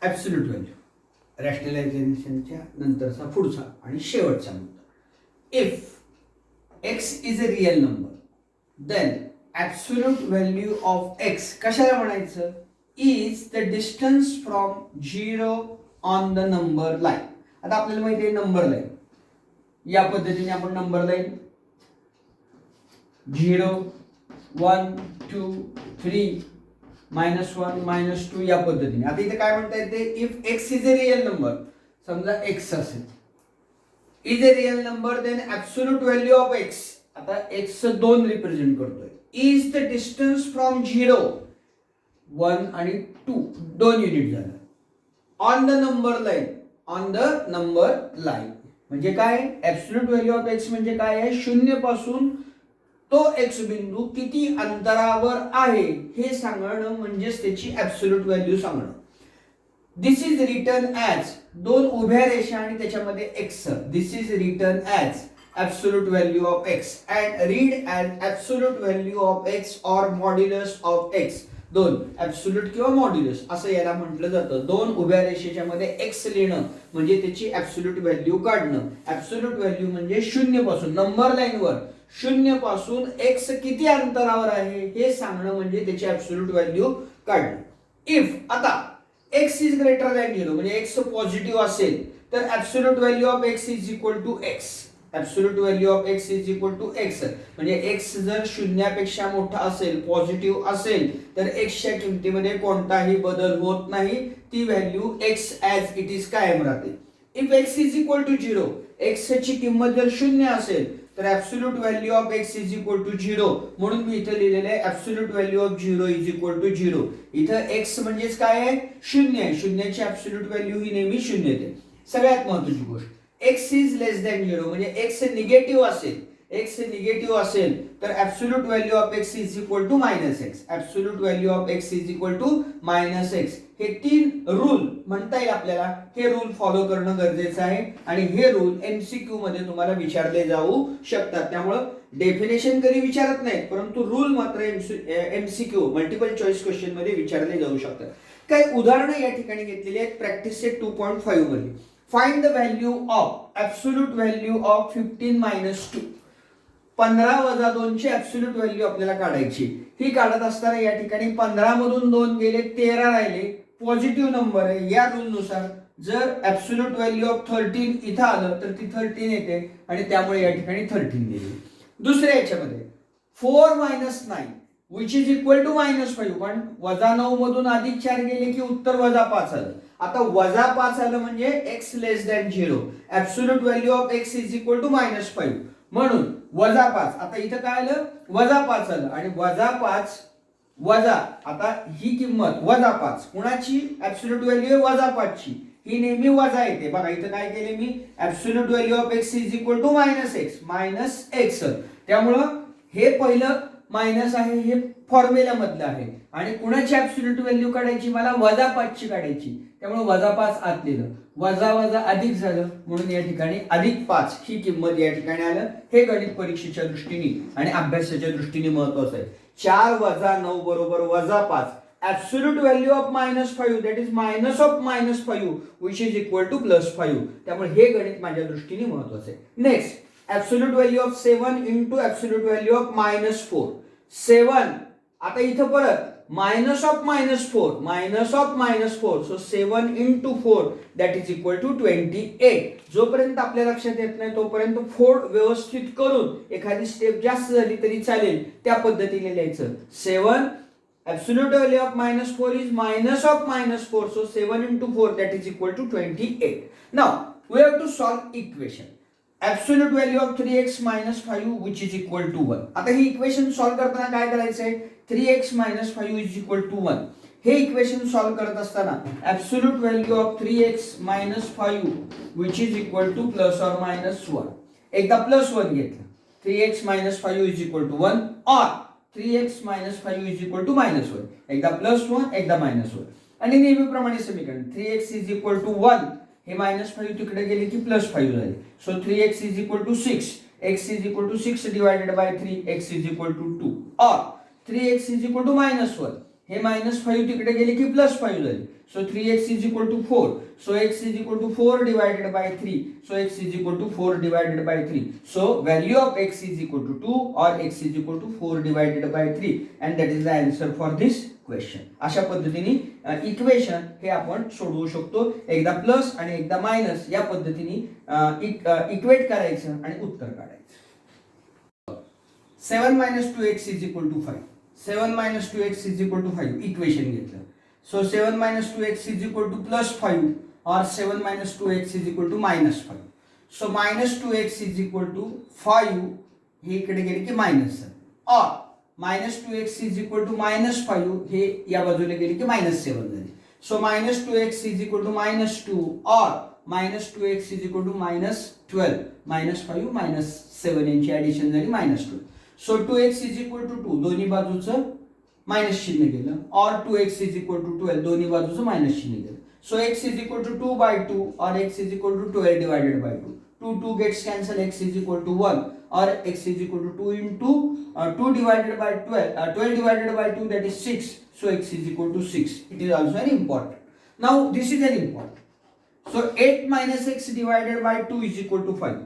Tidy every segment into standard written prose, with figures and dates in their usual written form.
Absolute value रॅशनलायझेशनच्या नंतरचा पुढचा आणि शेवटचा मुद्दा. If X is a real number then absolute value of X कशाला म्हणायचं? Is the distance from 0 on the number line. आता आपल्याला माहिती आहे नंबर लाईन, या पद्धतीने आपण नंबर लाईन 0 1 2 3 -1 -2 या पद्धतीने. आता इथे काय म्हणता येते? If X is a real number, समजा एक्स असेल, is a real number then absolute value of X, आता एक्स 2 रिप्रेझेंट करतोय, इज द डिस्टन्स फ्रॉम 0 1 आणि 2 2 युनिट झालं on the number line. On the number line म्हणजे काय? Absolute value of x म्हणजे काय आहे? 0 पासून तो एक्स बिंदू किती अंतरावर आहे हे सांगणं म्हणजेच त्याची ॲब्सोल्यूट व्हॅल्यू सांगणं. दिस इज रिटन ॲज 2 उभ्या रेषा आणि त्याच्यामध्ये X. This is written as absolute value of X and read as absolute value of X or modulus of X. 2 absolute किंवा मॉड्युलस असं याला म्हटलं जातं. 2 उभ्या रेषेच्या मध्ये एक्स लिहिणं म्हणजे त्याची ॲब्सोल्यूट व्हॅल्यू काढणं. ॲब्सोल्यूट व्हॅल्यू म्हणजे 0 पासून नंबर लाईनवर 0 पासून एक्स किती अंतरावर आहे हे सांगणं म्हणजे त्याची ॲब्सोल्यूट व्हॅल्यू काढणं. इफ आता एक्स इज ग्रेटर दॅन 0 म्हणजे एक्स पॉझिटिव्ह असेल तर absolute value of x is equal to X. Absolute value of x is equal to X म्हणजे एक्स जर 0पेक्षा मोठा असेल, पॉझिटिव्ह असेल तर एक्सच्या किमतीमध्ये कोणताही बदल होत नाही. ती value X as it is कायम राहते. If X is equal to 0, एक्सची किंमत जर 0 असेल तर absolute value of x is equal to 0. म्हणून मी इथे लिहिलेलं आहे absolute value of 0 is equal to 0. इथं एक्स म्हणजेच काय आहे? 0 आहे. 0ची ॲब्सोल्यूट व्हॅल्यू ही नेहमी 0 येते. सगळ्यात महत्त्वाची गोष्ट, एक्स इज लेस दॅन 0 म्हणजे एक्स निगेटिव्ह असेल, एक्स निगेटिव्ह असेल तर absolute value of x is equal to minus X. Absolute value of x is equal to minus X. हे 3 रूल म्हणता येईल आपल्याला. हे रूल फॉलो करणं गरजेचं आहे आणि हे रूल एमसीक्यू मध्ये तुम्हाला विचारले जाऊ शकतात. त्यामुळं डेफिनेशन कधी विचारत नाही परंतु रूल मात्र एमसीक्यू मल्टिपल चॉईस क्वेश्चन मध्ये विचारले जाऊ शकतात. काही उदाहरणं या ठिकाणी घेतलेली आहेत प्रॅक्टिस सेट 2.5 मध्ये. Find the value of absolute value of 15 - 2. 15 वजा 2 ची ॲब्सोल्यूट व्हॅल्यू आपल्याला काढायची. ही काढत असताना या ठिकाणी 15 मधून 2 गेले 13 राहिले. पॉझिटिव्ह नंबर आहे. या रूल नुसार जर ॲब्सोल्यूट व्हॅल्यू ऑफ 13 इथं आलं तर ती 13 येते आणि त्यामुळे या ठिकाणी 13 दिली. दुसऱ्या याच्यामध्ये 4 - 9 विच इज इक्वल टू -5. पण -9 मधून अधिक 4 गेले की उत्तर -5 आलं. आता -5 आलं म्हणजे X less than 0. Absolute value of x is equal to -5 म्हणून -5. आता इथं काय आलं? -5 आलं आणि -5 वजा आता ही किंमत -5 कुणाची? ॲब्सोल्यूट व्हॅल्यू आहे -5 ची. ही नेहमी वजा येते. बघा इथं काय केले मी? Absolute value of x is equal to -x. त्यामुळं हे पहिलं मायनस आहे, हे फॉर्म्युला मधलं आहे आणि कुणाची ॲब्सोल्यूट व्हॅल्यू काढायची? मला -5 ची काढायची. त्यामुळे -5 आत लिहिलं, वजा वजा अधिक झालं म्हणून या ठिकाणी +5 ही किंमत या ठिकाणी आलं. हे गणित परीक्षेच्या दृष्टीने आणि अभ्यासाच्या दृष्टीने महत्वाचं आहे. 4 - 9 बरोबर -5. Absolute value of -5 that is minus of -5 which is equal to +5. त्यामुळे हे गणित माझ्या दृष्टीने महत्वाचं आहे. Next, absolute value of 7 into absolute value of -4. 7 आता इथं परत minus of -4 so 7 into 4 that is equal to 28. जोपर्यंत आपल्या लक्षात येत नाही तोपर्यंत 4 व्यवस्थित करून एखादी स्टेप जास्त झाली तरी चालेल त्या पद्धतीने लिहायचं. 7 absolute value of -4 is minus of -4 so 7 into 4 that is equal to 28. Now we have to solve equation. Absolute value of 3x - 5 which is equal to 1. आता ही इक्वेशन सॉल्व करताना काय करायचंय? 3x - 5 is equal to 1. हे equation solve करत असताना absolute value of 3x - 5 which is equal to ±1. एकदा +1 घेतलं 3x - 5 is equal to 1 और 3x - 5 इज इक्वल टू -1. एकदा +1 एकदा -1 आणि नेहमीप्रमाणे समीकरण 3x इज इक्वल टू 1 हे -5 तिकडे गेले की +5 झाले. So 3x is equal to 6. x is equal to 6 divided by 3 x is equal to 2 और 3x इज इक्वल टू -1. हे -5 तिकडे गेले की +5 झाले. So 3x is equal to 4. So x is equal to 4 divided by 3. So x is equal to 4 divided by 3. So value of x is equal to 2 or x is equal to 4 divided by 3 and that is the answer for this question. अशा पद्धतीने equation हे आपण सोडवू शकतो. एकदा plus आणि एकदा minus या पद्धतीने इक्वेट करायचं आणि उत्तर काढायचं. 7 minus 2x is equal to 5. 7 minus 2x is equal to 5 equation घेतलं. So 7 minus 2x is equal to +5 or 7 minus 2x is equal to -5. So minus 2x is equal to 5 हे इकडे गेले की -7 or minus 2x is equal to -5 हे या बाजूला गेले की -7 झाले. So minus 2x is equal to -2 or minus 2x is equal to -12. -5 -7 यांची ऍडिशन झाली -12. So 2x is equal to 2 दोन्ही बाजूचं मायनस चिन्ह गेलं और 2x is equal to 12 दोन्ही बाजूचं मायनस चिन्ह गेलं. So x is equal to 2/2 or x is equal to 12 divided by 2. 2 gets cancelled, x is equal to 1 or x is equal to 2 into 2 divided by 12. 12 divided by 2 that is 6. So x is equal to 6. It is also an important. Now this is an important. So 8 minus x divided by 2 is equal to 5.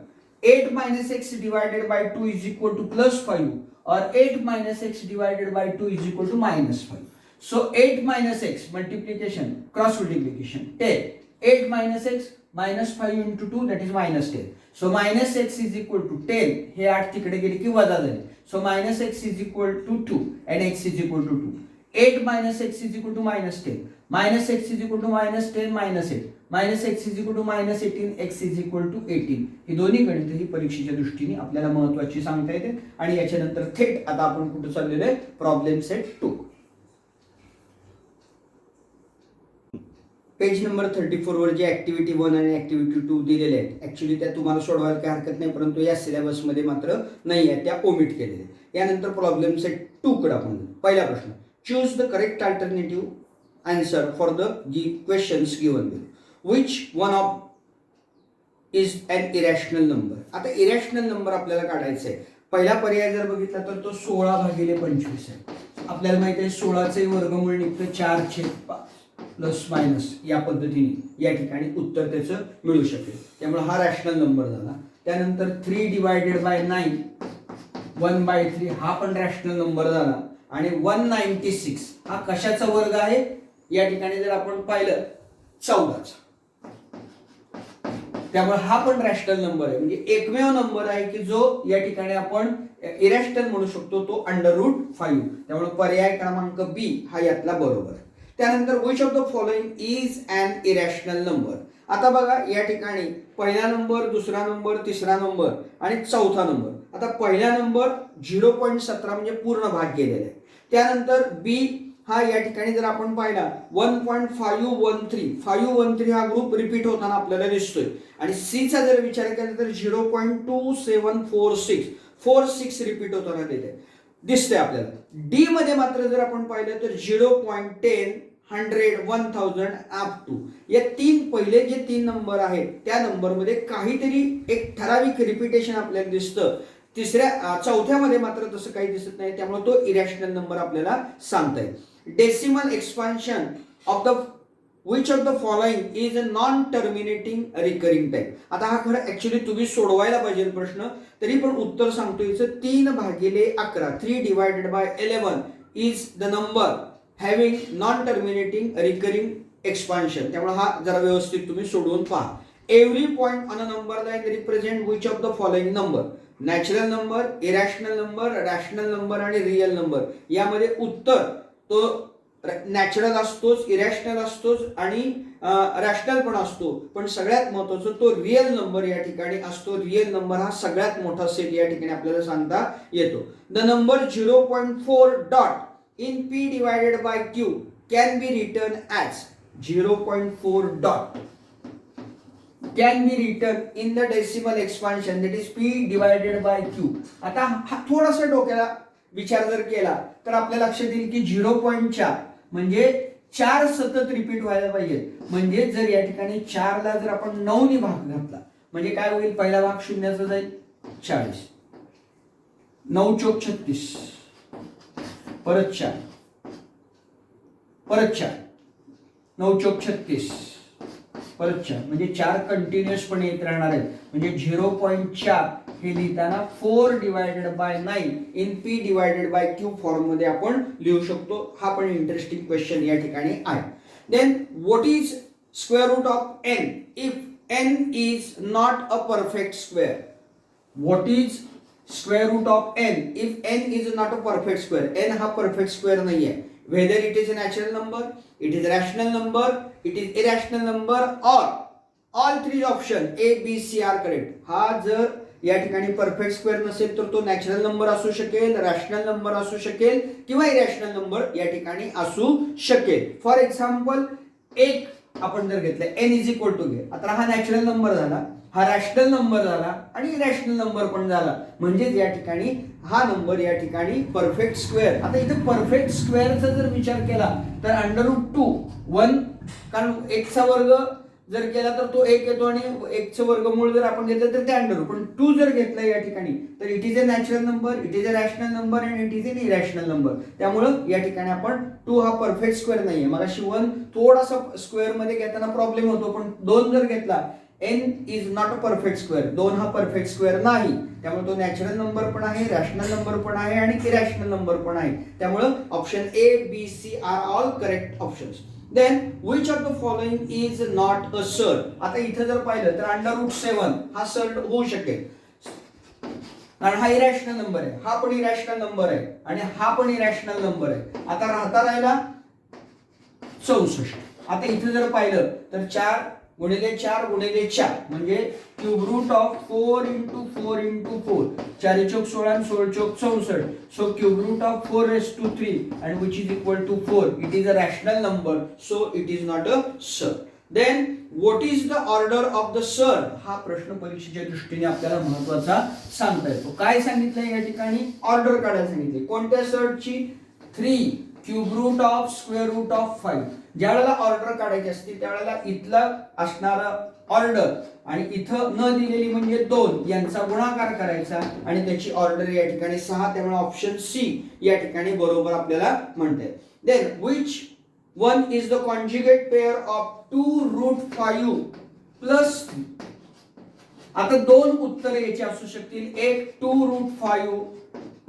8 minus x divided by 2 is equal to +5 or 8 minus x divided by 2 is equal to -5. So 8 minus x multiplication, cross multiplication 10. 8 minus x minus 5 into 2 that is -10. So minus x is equal to 10. हे 8 तिकडे गेले की वजा झाले. So minus x is equal to 2 and x is equal to 2. 8 minus x is equal to -10. Minus x is equal to -10 minus 8. Minus x is equal to -18. x is equal to 18. ही दोन्ही गणित ही परीक्षेच्या दृष्टीने आपल्याला महत्त्वाची सांगता येते आणि याच्यानंतर थेट आता आपण कुठे चाललेलो आहे प्रॉब्लेम सेट 2. पेज नंबर 34 वर जे ऍक्टिव्हिटी 1 आणि ऍक्टिव्हिटी 2 दिलेले आहेत ऍक्च्युली त्या तुम्हाला सोडवायला काही हरकत नाही, परंतु या सिलेबस मध्ये मात्र नाही आहे, त्या ओमिट केलेल्या. यानंतर प्रॉब्लेम सेट 2 कडे आपण. पहिला प्रश्न, choose the correct alternative answer for the questions given below. Which one of is an irrational number? आता इरॅशनल नंबर आपल्याला काढायचा आहे. पहिला पर्याय जर बघितला तर तो 16/25 आहे. आपल्याला माहिती आहे 16चे वर्गमूळ निघतं 4/5 प्लस मायनस या पद्धतीने या ठिकाणी उत्तर त्याचं मिळू शकेल. त्यामुळे हा रॅशनल नंबर झाला. त्यानंतर 3 डिवायडेड बाय 9 1/3 हा पण रॅशनल नंबर झाला. आणि 196 हा कशाचा वर्ग आहे या ठिकाणी जर आपण पाहिलं 14चा. त्यामुळे हा पण रॅशनल नंबर आहे, म्हणजे एकमेव नंबर आहे की जो या ठिकाणी आपण इरॅशनल म्हणू शकतो, तो √5. त्यामुळे पर्याय क्रमांक बी हा यातला बरोबर. त्यानंतर which of the following is an irrational number? आता बघा या ठिकाणी पहिला नंबर, दुसरा नंबर, तिसरा नंबर आणि चौथा नंबर. आता पहिला नंबर 0.17 म्हणजे पूर्ण भाग गेलेला आहे. त्यानंतर बी हा या ठिकाणी जर आपण पाहिला 1.513 हा ग्रुप रिपीट होताना आपल्याला दिसतोय. आणि सी चा जर विचार केला तर 0.2746 रिपीट होताना दिसतंय आपल्याला. डी मध्ये मात्र जर आपण पाहिलं तर 0.10 100 1000 अप टू या पहिले जे 3 नंबर आहेत त्या नंबर मध्ये काहीतरी एक ठराविक रिपीटेशन आपल्याला दिसतं. चौथ्यामध्ये मात्र तसं काही दिसत नाही, त्यामुळे तो इरॅशनल नंबर आपल्याला सांगता येईल. Decimal expansion of the which of the following is a non-terminating recurring type? आता हा खरं ऍक्च्युली तुम्ही सोडवायला पाहिजे प्रश्न, तरी पण उत्तर सांगतो याचं 3/11 3 divided by 11 is the number having non-terminating recurring expansion. त्यामुळे हा जरा व्यवस्थित तुम्ही सोडवून पहा. Every point on a number line represent which of the following number? Natural number, irrational number, rational number आणि रिअल नंबर. यामध्ये उत्तर तो नॅचरल असतोच, इरॅशनल असतोच आणि रॅशनल पण असतो, पण सगळ्यात महत्त्वाचं तो रिअल नंबर या ठिकाणी असतो. रिअल नंबर हा सगळ्यात मोठा सेट या ठिकाणी आपल्याला सांगता येतो. The number 0.4 dot in P divided by Q can be return as 0.4 dot can be written in the decimal expansion that is p divided by q. आता हा थोडासा डोक्याला विचार जर केला तर आपल्या लक्षात येईल की 0.4 म्हणजे 4 सतत रिपीट व्हायला पाहिजे. म्हणजे जर या ठिकाणी 4 ला जर आपण 9 ने भाग घातला म्हणजे काय होईल, पहिला भाग शून्याचा जाईल 40, 9 चोक 36, परत 4 परत 4, 9 चौक 36, परत 4, म्हणजे 4 कंटिन्युअसपणे येत राहणार आहेत. म्हणजे 0.4 हे लिहिताना 4 divided by 9 in P divided by Q form मध्ये आपण लिहू शकतो. हा पण इंटरेस्टिंग क्वेश्चन या ठिकाणी आहे. Then what is square root of N if N is not a perfect square. What is square root of N if N is not a perfect square. N हा परफेक्ट स्क्वेअर नाही आहे. whether it is a natural number, it is a rational number, it is irrational number or all three option A, B, C are correct. हा जर या ठिकाणी perfect square नसेल तर तो नॅचरल नंबर असू शकेल, रॅशनल नंबर असू शकेल किंवा इरॅशनल नंबर या ठिकाणी असू शकेल. फॉर एक्झाम्पल एक आपण जर घेतलं एन इज इक्वल टू घे. आता हा नॅचरल नंबर झाला, हा रॅशनल नंबर झाला आणि इरॅशनल नंबर पण झाला. म्हणजेच या ठिकाणी हा नंबर या ठिकाणी परफेक्ट स्क्वेअर. आता इथे परफेक्ट स्क्वेअरचा जर विचार केला तर √2 1, कारण एकचा वर्ग जर केला तर तो 1 येतो आणि एकचं वर्गमूळ जर आपण घेतलं तर ते अंडर. पण 2 जर घेतलं या ठिकाणी तर it is a natural number, it is a rational number and it is an irrational number. त्यामुळं या ठिकाणी आपण 2 हा परफेक्ट स्क्वेअर नाहीये. मगाशी 1 थोडासा स्क्वेअर मध्ये घेताना प्रॉब्लेम होतो, पण 2 जर घेतला N is not a perfect square, 2 हा परफेक्ट स्क्वेअर नाही. त्यामुळे तो नॅचरल नंबर पण आहे, रॅशनल नंबर पण आहे आणि इरॅशनल नंबर पण आहे. त्यामुळे option A, B, C are all correct options. Then which of the following is not a surd. आता इथे जर पाहिलं तर √7 हा सर्ड होऊ शकेल, कारण हा इरॅशनल नंबर आहे, हा पण इरॅशनल नंबर आहे आणि हा पण इरॅशनल नंबर आहे. आता राहिला 64. आता इथे जर पाहिलं तर 4 गुणिले 4 गुणिले 4 म्हणजे cube root of 4 into 4 into 4, 4 चौक 16 and 16 चौक 64. So cube root of 4 raised to 3 and which is equal to 4. It is a rational number, so it is not a surd. Then what is the order of the surd? हा प्रश्न परीक्षेच्या दृष्टीने आपल्याला महत्त्वाचा सांगता येतो. काय सांगितलंय या ठिकाणी? ऑर्डर काढायला सांगितले. कोणत्या सर्डची? 3 cube root of square root of 5. ज्या वेळेला ऑर्डर काढायची असते त्यावेळेला इथला असणारा ऑर्डर आणि इथं न दिलेली म्हणजे 2 यांचा गुणाकार करायचा आणि त्याची ऑर्डर या ठिकाणी 6. त्यामुळे ऑप्शन सी या ठिकाणी बरोबर आपल्याला म्हणते. Then which one is the conjugate pair of 2√5 plus 3. आता 2 उत्तर याची असू शकतील. एक 2√5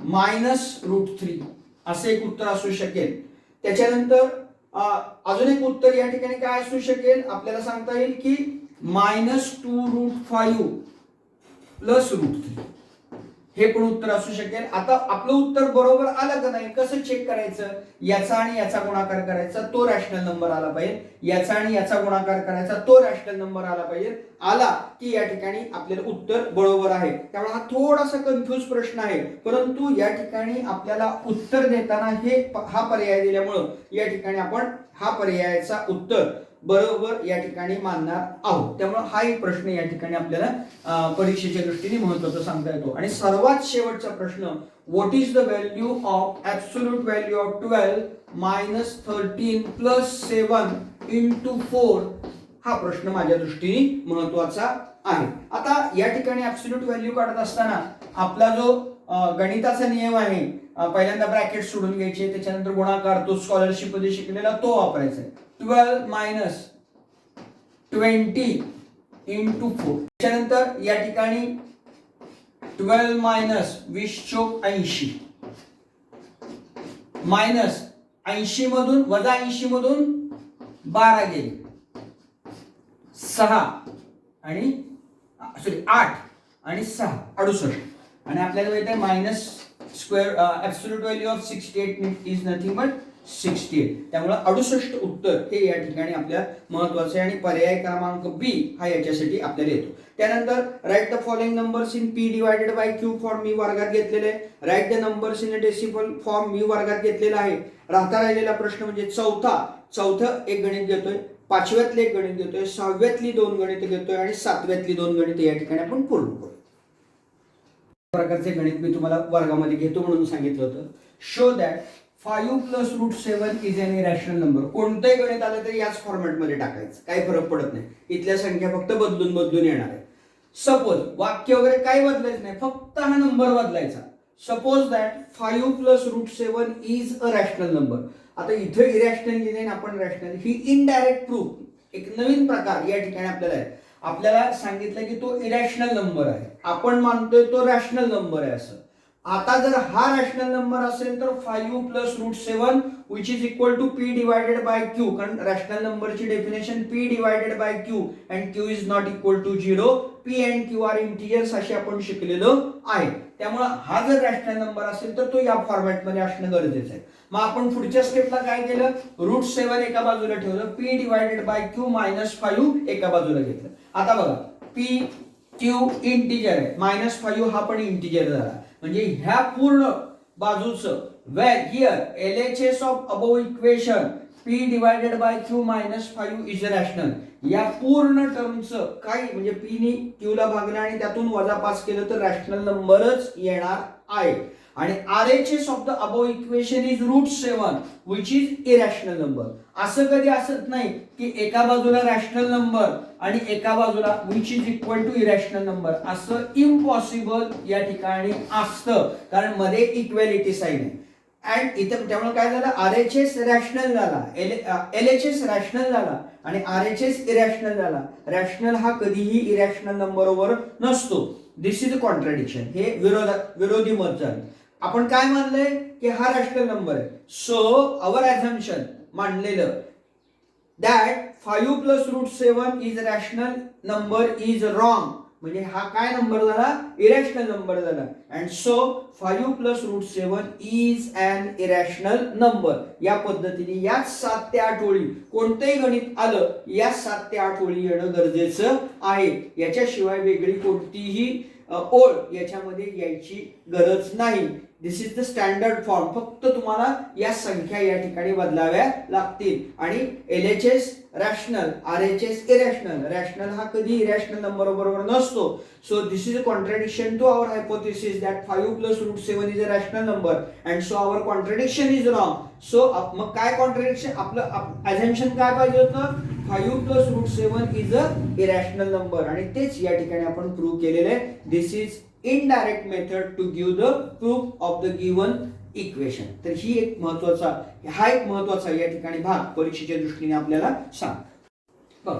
मायनस √3 असे एक उत्तर असू शकेल. त्याच्यानंतर अजून एक उत्तर या ठिकाणी काय असू शकेल आपल्याला सांगता येईल की -2√5 प्लस √3 हे पण उत्तर असू शकेल. आता आपलं उत्तर बरोबर आलं का नाही कसं चेक करायचं? याचा आणि याचा गुणाकार करायचा, तो रॅशनल नंबर आला पाहिजे. याचा आणि याचा गुणाकार करायचा, तो रॅशनल नंबर आला पाहिजे. आला की या ठिकाणी आपल्याला उत्तर बरोबर आहे. त्यामुळे हा थोडासा कन्फ्यूज प्रश्न आहे, परंतु या ठिकाणी आपल्याला उत्तर देताना हा पर्याय दिल्यामुळं या ठिकाणी आपण हा पर्यायाचा उत्तर बरोबर या ठिकाणी मानणार आहोत. त्यामुळे हा एक प्रश्न या ठिकाणी आपल्याला परीक्षेच्या दृष्टीने महत्त्वाचा सांगता येतो. आणि सर्वात शेवटचा प्रश्न, what is the value of absolute value of 12 minus 13 plus 7 into 4. हा प्रश्न माझ्या दृष्टीने महत्त्वाचा आहे. आता या ठिकाणी ऍब्सोल्यूट व्हॅल्यू काढत असताना आपला जो गणिताचा नियम आहे, पहिल्यांदा ब्रॅकेट सोडून घ्यायचे, त्याच्यानंतर गुणाकार तो स्कॉलरशिप मध्ये शिकलेला तो वापरायचा आहे. 12 मायनस 20 इंटू 4. त्याच्यानंतर या ठिकाणी 12 मायनस 20 चौक 80 मायनस 80 मधून वजा 80 मधून 12 गेले 6 आणि 8 आणि 6 68. आणि आपल्याला माहिती आहे minus square absolute value of 68 is nothing but 68. त्यामुळे 68 उत्तर हे या ठिकाणी आपल्या महत्वाचे आणि पर्याय क्रमांक बी हा याच्यासाठी आपल्याला येतो. त्यानंतर write the following numbers in P divided by Q form मी वर्गात घेतलेले आहे. Write the numbers in decimal form मी वर्गात घेतलेला आहे. राहिलेला प्रश्न म्हणजे चौथं एक गणित घेतोय, 5व्यातले एक गणित घेतोय, 6व्यातली 2 गणित घेतोय आणि 7व्यातली 2 गणित या ठिकाणी आपण पूर्ण करू. प्रकारचे गणित मी तुम्हाला वर्गामध्ये घेतो म्हणून सांगितलं होतं. Show that 5 plus √7 is an irrational number. कोणतंही गणित आलं तरी याच फॉर्मॅटमध्ये टाकायचं, काही फरक पडत नाही. इथल्या संख्या फक्त बदलून येणार आहे. सपोज वाक्य वगैरे काही बदलायचं नाही, फक्त हा नंबर बदलायचा. Suppose that 5 plus √7 is a rational number. आता इथं इरॅशनल लिहिले आणि आपण रॅशनल, ही इनडायरेक्ट प्रूफ एक नवीन प्रकार या ठिकाणी आपल्याला आहे. आपल्याला सांगितलं की तो इरॅशनल नंबर आहे, आपण मानतोय तो रॅशनल नंबर आहे असं. आता जर हा रॅशनल नंबर असेल तर 5 plus root 7 which is equal to P divided by Q, कारण रॅशनल नंबरची definition P divided by Q and Q is not equal to 0. P and Q are integers अशी आपण शिकलेलो आहे. त्यामुळे हा जर रॅशनल नंबर असेल तर तो या फॉर्मॅटमध्ये असणं गरजेचं आहे. मग आपण पुढच्या स्टेपला काय केलं, रूट 7 एका बाजूला ठेवलं, पी डिवायडेड बाय क्यू -5 एका बाजूला घेतलं. आता बघा पी क्यू इंटिजर आहे, -5 हा पण इंटिजर झाला, म्हणजे ह्या पूर्ण बाजूचं here LHS of above equation p divided by q -5 is rational. या पूर्ण टर्मचं काही म्हणजे p ने q ला भागलं आणि त्यातून -5 केलं तर रॅशनल नंबरच येणार आहे. आणि RHS of the above equation is root 7 which is irrational number. असं कधी असत नाही की एका बाजूला रॅशनल नंबर आणि एका बाजूला which is equal to irrational number, असं इम्पॉसिबल या ठिकाणी असतं, कारण मध्ये इक्वॅलिटी साइन आहे. अँड इथं त्यामुळे काय झालं, RHS रॅशनल झाला, LHS रॅशनल झाला आणि RHS इरॅशनल झाला. रॅशनल हा कधीही इरॅशनल नंबर बरोबर नसतो. दिस इज अ कॉन्ट्रडिक्शन, हे विरोधी मत झालं. आपण काय मानलंय की हा रॅशनल नंबर आहे, सो अवर ॲझम्पशन मानलेलं that 5 plus root 7 is rational number is wrong, म्हणजे हा काय नंबर झाला, इरॅशनल नंबर झाला. And so 5 plus root 7 is an irrational number. या पद्धतीने या 7 ते 8 ओळी कोणतेही गणित आलं या 7 ते 8 ओळी येणं गरजेचं आहे. याच्याशिवाय वेगळी कोणतीही ओळ याच्यामध्ये यायची गरज नाही. दिस इज द स्टँडर्ड फॉर्म. फक्त तुम्हाला या संख्या या ठिकाणी बदलाव्या लागतील. आणि LHS rational, RHS irrational. Rational हा कधी इरॅशनल नंबर बरोबर नसतो. So this is a contradiction to our hypothesis that 5 plus root 7 is a rational number and so our contradiction is wrong. So मग काय कॉन्ट्रडिक्शन, आपलं अझम्पशन काय पाहिजे होतं, 5 plus root 7 is a irrational number, आणि तेच या ठिकाणी आपण प्रूव्ह केलेले आहे. This is indirect method to give the proof of the given equation. तर हा एक महत्वाचा या ठिकाणी भाग परीक्षेच्या दृष्टीने आपल्याला सांग. बघ,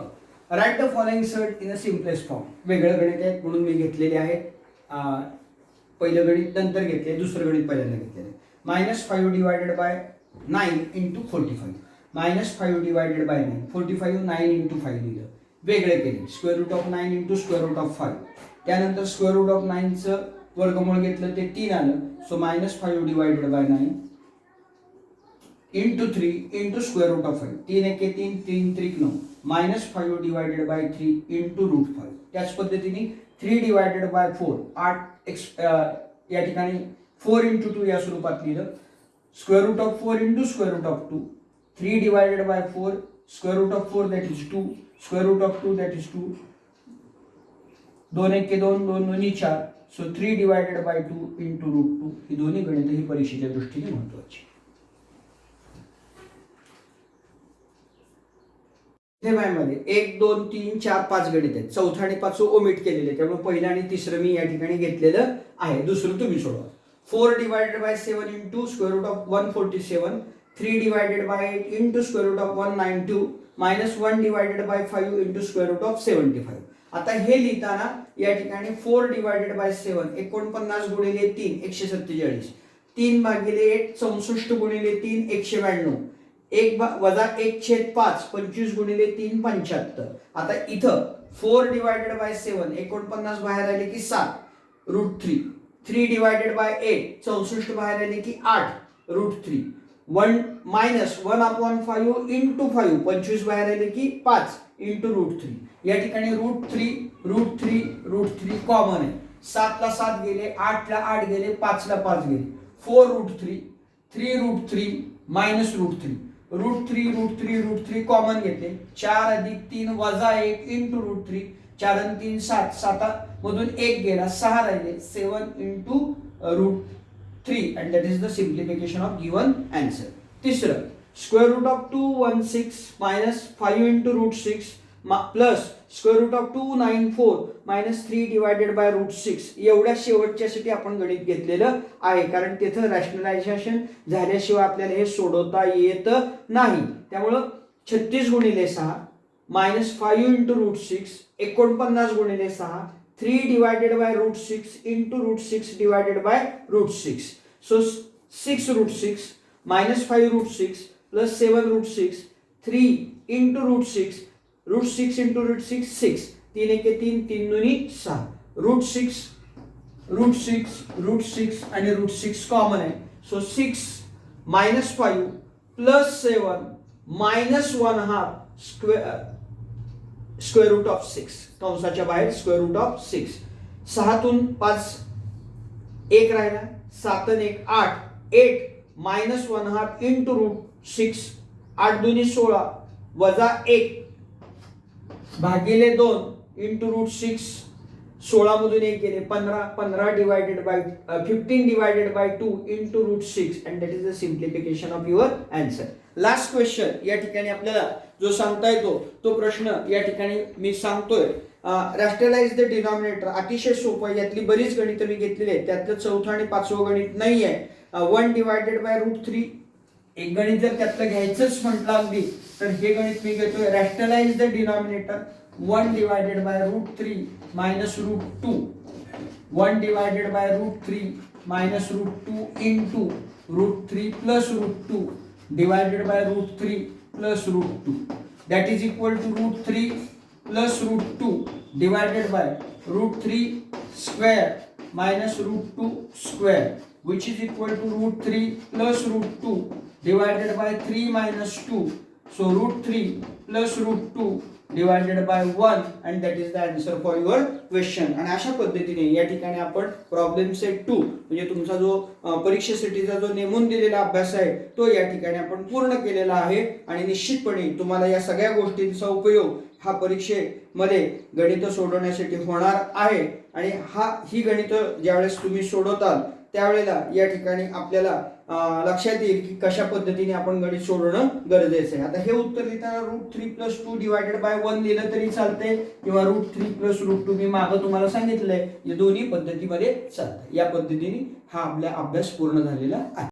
right the following CERT In a simplest form. वेगळं गणित आहे म्हणून मी घेतलेले आहे. पहिलं गणित नंतर घेतले, दुसरं गणित पहिल्यांदा घेतलेलं आहे. -5 divided by 9 into 45. -5 divided by 9, 45 9 into 5 लिहिलं, वेगळे केले. Square root of 9 into square root of 5. त्यानंतर स्क्वेअर रूट ऑफ 9चं वर्गमूळ घेतलं, ते 3 आलं. So -5 divided by 9 into 3 into square root of 5. 3 एके 3, 3 त्रिक 9. -5 डिवायडेड बाय 3 इंटू रूट 5. त्याच पद्धतीने 3 डिवायडेड बाय 4, 8 या ठिकाणी 4 इंटू 2 या स्वरूपात लिहिलं. Square root of 4 into square root of 2. 3 divided by 4, square root of 4 that is 2, square root of 2 that is 2. 2 एके 2, 2 दोन्ही 4. So 3 divided by 2 into root 2. ही दोन्ही गणित ही परीक्षेच्या दृष्टीने महत्वाची. मध्ये 1 2 3 4 5 गणित आहेत. चौथा आणि पाचवं ओमिट केलेले आहे, त्यामुळे पहिलं आणि तिसरं मी या ठिकाणी घेतलेलं आहे. दुसरं तुम्ही सोडवा. 4 divided by 7 into square root of 147. 3 divided by 8 into square root of 192. -1 divided by 5 into square root of 75. आता हे लिहिताना या ठिकाणी 4 डिवायडेड बाय 7 49 गुणिले 3 147. 3 भागिले 8 64 गुणिले 3 192. 1-1/5 25 गुणिले 3 75. आता इथं 4 डिवायडेड बाय 7 49 बाहेर आले की 7 रूट 3. 3 डिवायडेड बाय 8 64 बाहेर आले की 8 रूट 3. 1 -1/5 इंटू 5 25 बाहेर आले की 5 इंटू रूट 3. या ठिकाणी रूट 3 कॉमन आहे. 7 ला 7 गेले, 8 ला 8 गेले, 5 ला 5 गेले. 4 root 3 root 3 minus root 3. Root 3 common घेतले. 4 अधिक 3 वजा 1 इंटू रूट 3. 4 आणि 3 7, 7 मधून 1 गेला, 6 राहिले. 7 into root 3 and that is the simplification of given answer. तिसरं, square root of 216 -5 into root 6 plus square root of 294 minus 3 divided by root 6 एवढ्या शेवटच्यासाठी आपण गणित घेतलेलं आहे, कारण तिथं रॅशनलायझेशन झाल्याशिवाय आपल्याला हे सोडवता येत नाही. त्यामुळं 36 गुणिले 6 मायनस 5 इंटू रूट 6 49 गुणिले 6 3 divided by root 6 into root 6 divided by root 6. So 6 root 6 minus 5 root 6 plus 7 root 6 3 into root 6 into root 6 6 3 एके 3 3 दुनी 6 रूट 6 आणि रूट 6 कॉमन आहे. So 6 minus 5 plus 7 minus 1/2 square root of 6 कंसाच्या बाहेर square root of 6. 6 तून 5 1 राहिला 7 आणि 1 8 8 minus 1/2 into root 6 8 दुनी 16 वजा 1 भागिले 2 इंटू रूट 6 16 मधून 1 गेले 15 divided by 15 divided by 2 into root 6 and that is the simplification of your answer. Last question या ठिकाणी आपल्याला जो सांगता येतो तो प्रश्न या ठिकाणी मी सांगतोय. Rationalise the denominator. अतिशय सोपं, यातली बरीच गणितं मी घेतलेली आहेत, त्यातलं चौथं आणि पाचवं गणित नाही आहे. 1 डिवायडेड बाय रूट 3 एक गणित जर त्यातलं घ्यायचंच म्हटलं अगदी तर हे गणित मी घेतोय. Rationalise the denominator 1 divided by root 3 minus root 2 1 divided by root 3 minus root 2 into root 3 plus root 2 divided by root 3 plus root 2 that is equal to root 3 plus root 2 divided by root 3 square minus root 2 square which is equal to root 3 plus root 2 divided by 3 minus 2. So root 3 plus root 2 divided by 1 and that is the answer for your question. आणि अशा पद्धतीने या ठिकाणी आपण problem set 2 म्हणजे तुमचा जो परीक्षेसाठीचा जो नेमून दिलेला अभ्यास आहे तो या ठिकाणी आपण पूर्ण केलेला आहे. आणि निश्चितपणे तुम्हाला या सगळ्या गोष्टींचा उपयोग हा परीक्षेमध्ये गणित सोडवण्यासाठी होणार आहे. आणि ही गणित ज्यावेळेस तुम्ही सोडवताल त्यावेळेला या ठिकाणी आपल्याला लक्षात येईल की कशा पद्धतीने आपण गणित सोडवणं गरजेचं आहे. आता हे उत्तर लिहिताना रूट 3 प्लस 2 डिवायडेड बाय 1 लिहिलं तरी चालतंय किंवा रूट 3 प्लस रूट 2 मी मागं तुम्हाला सांगितलंय या दोन्ही पद्धतीमध्ये चालतं. या पद्धतीने हा आपला अभ्यास पूर्ण झालेला आहे.